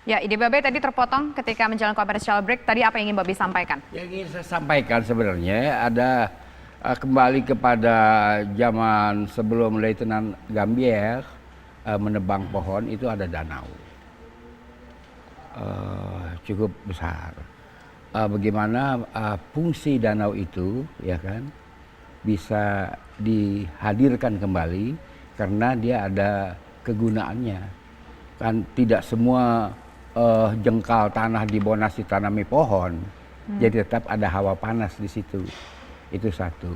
Ya, ide Babe tadi terpotong ketika menjalankan commercial break. Tadi apa yang ingin Babe sampaikan? Yang ingin saya sampaikan sebenarnya ada kembali kepada zaman sebelum Letnan Gambier menebang pohon, itu ada danau cukup besar. Bagaimana fungsi danau itu, ya kan, bisa dihadirkan kembali karena dia ada kegunaannya. Kan tidak semua jengkal tanah di Monas ditanami pohon, jadi tetap ada hawa panas di situ. Itu satu.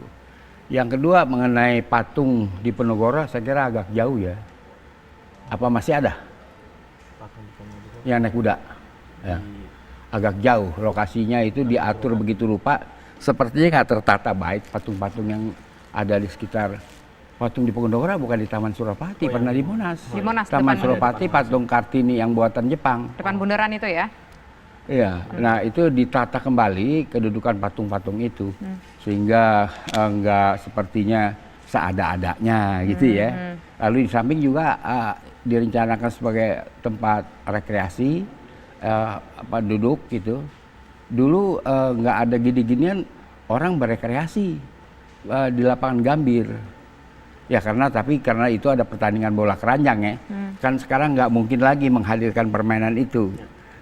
Yang kedua mengenai patung di Penogoro, saya kira agak jauh ya. Apa masih ada? Yang naik kuda. Ya. Agak jauh lokasinya, itu diatur begitu rupa. Sepertinya nggak tertata baik patung-patung yang ada di sekitar. Patung di Penogoro bukan di Taman Suropati, pernah di Monas. Di Monas, Taman depan Suropati patung Kartini yang buatan Jepang. Depan bundaran itu ya? Iya, nah itu ditata kembali kedudukan patung-patung itu, sehingga enggak sepertinya seada-adanya gitu ya. Lalu di samping juga direncanakan sebagai tempat rekreasi, duduk gitu. Dulu nggak ada gini-ginian, orang berekreasi di lapangan Gambir. Ya karena itu ada pertandingan bola keranjang ya. Kan sekarang nggak mungkin lagi menghadirkan permainan itu.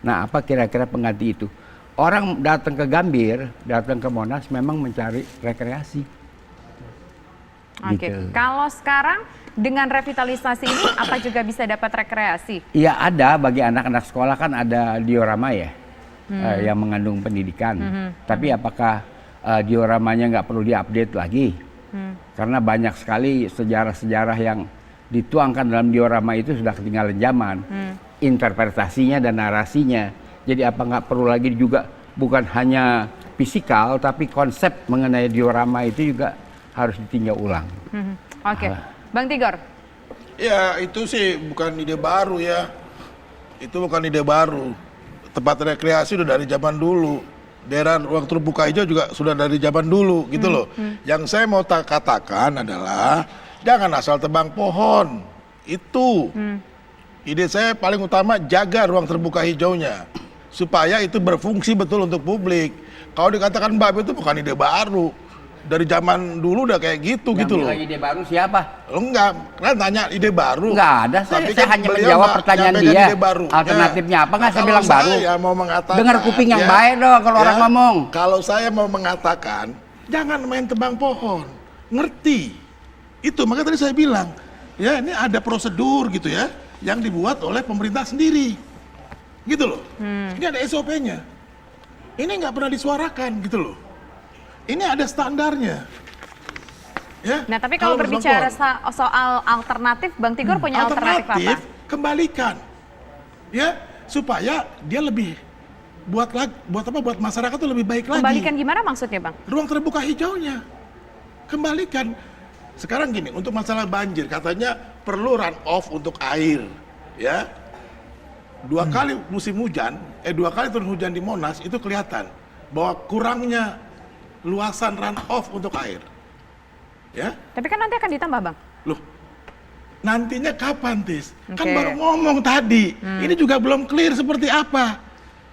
Nah, apa kira-kira pengganti itu? Orang datang ke Gambir, datang ke Monas memang mencari rekreasi. Oke. Gitu. Kalau sekarang dengan revitalisasi ini apa juga bisa dapat rekreasi? Iya ada, bagi anak-anak sekolah kan ada diorama ya, yang mengandung pendidikan. Tapi apakah dioramanya nggak perlu diupdate lagi? Karena banyak sekali sejarah-sejarah yang dituangkan dalam diorama itu sudah ketinggalan zaman. Interpretasinya dan narasinya. Jadi apa nggak perlu lagi juga, bukan hanya fisikal, tapi konsep mengenai diorama itu juga harus ditinjau ulang. Oke. Bang Tigor? Ya itu sih bukan ide baru ya. Itu bukan ide baru. Tempat rekreasi udah dari zaman dulu. Daerah ruang terbuka hijau juga sudah dari zaman dulu gitu loh. Yang saya mau katakan adalah jangan asal tebang pohon. Itu ide saya paling utama, jaga ruang terbuka hijaunya supaya itu berfungsi betul untuk publik. Kalau dikatakan Babe itu bukan ide baru. Dari zaman dulu udah kayak gitu gitu loh. Yang ide baru siapa? Enggak, kan tanya ide baru. Enggak ada, saya kan hanya beliau menjawab nggak pertanyaan nyampaikan dia. ide baru. Alternatifnya apa nggak saya kalau bilang baru? Saya mau mengatakan, dengar kuping yang baik dong kalau orang ngomong. Kalau saya mau mengatakan, jangan main tebang pohon. Ngerti. Itu makanya tadi saya bilang, ya ini ada prosedur gitu ya, yang dibuat oleh pemerintah sendiri. Gitu loh. Ini ada SOP-nya. Ini nggak pernah disuarakan gitu loh. Ini ada standarnya. Ya, Nah, tapi kalau berbicara soal alternatif, Bang Tigor punya alternatif apa? Kembalikan. Ya, supaya dia lebih buat masyarakat itu lebih baik lagi. Kembalikan gimana maksudnya, Bang? Ruang terbuka hijaunya. Kembalikan. Sekarang gini, untuk masalah banjir katanya perlu run off untuk air, ya. Dua kali turun hujan di Monas itu kelihatan bahwa kurangnya luasan run off untuk air. Ya. Tapi kan nanti akan ditambah, Bang. Loh, nantinya kapan, Tis? Kan Oke. baru ngomong tadi. Ini juga belum clear seperti apa.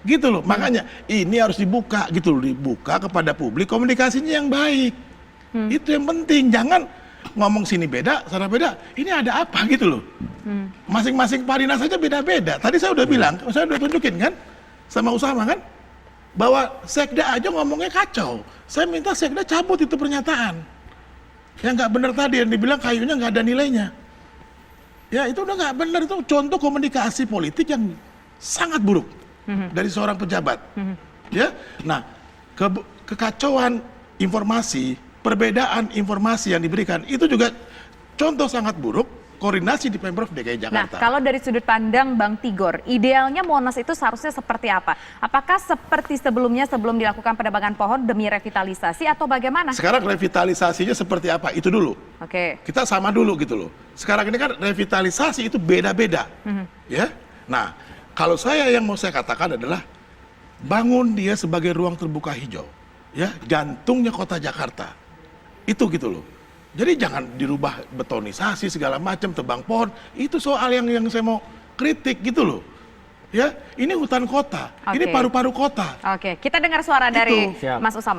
Gitu loh. Makanya ini harus dibuka gitu loh, dibuka kepada publik, komunikasinya yang baik. Itu yang penting. Jangan ngomong sini beda, sana beda. Ini ada apa gitu loh. Masing-masing Parinas saja beda-beda. Tadi saya udah bilang, saya udah tunjukin kan sama Usama kan, bahwa Sekda aja ngomongnya kacau. Saya minta Sekda cabut itu pernyataan. Yang nggak benar tadi, yang dibilang kayunya nggak ada nilainya. Ya itu udah nggak benar, itu contoh komunikasi politik yang sangat buruk dari seorang pejabat. Ya, nah kekacauan informasi, perbedaan informasi yang diberikan itu juga contoh sangat buruk koordinasi di Pemprov DKI Nah, Jakarta. kalau dari sudut pandang Bang Tigor, idealnya Monas itu seharusnya seperti apa? Apakah seperti sebelumnya sebelum dilakukan penebangan pohon demi revitalisasi atau bagaimana? Sekarang revitalisasinya seperti apa? Itu dulu. Oke. Kita sama dulu gitu loh. Sekarang ini kan revitalisasi itu beda-beda. Ya. Nah, kalau yang mau saya katakan adalah bangun dia sebagai ruang terbuka hijau. Ya, jantungnya kota Jakarta. Itu gitu loh. Jadi jangan dirubah betonisasi segala macam, tebang pohon. Itu soal yang saya mau kritik gitu loh. Ya, ini hutan kota, ini Oke. paru-paru kota. Oke, kita dengar suara dari Siap. Mas Usama.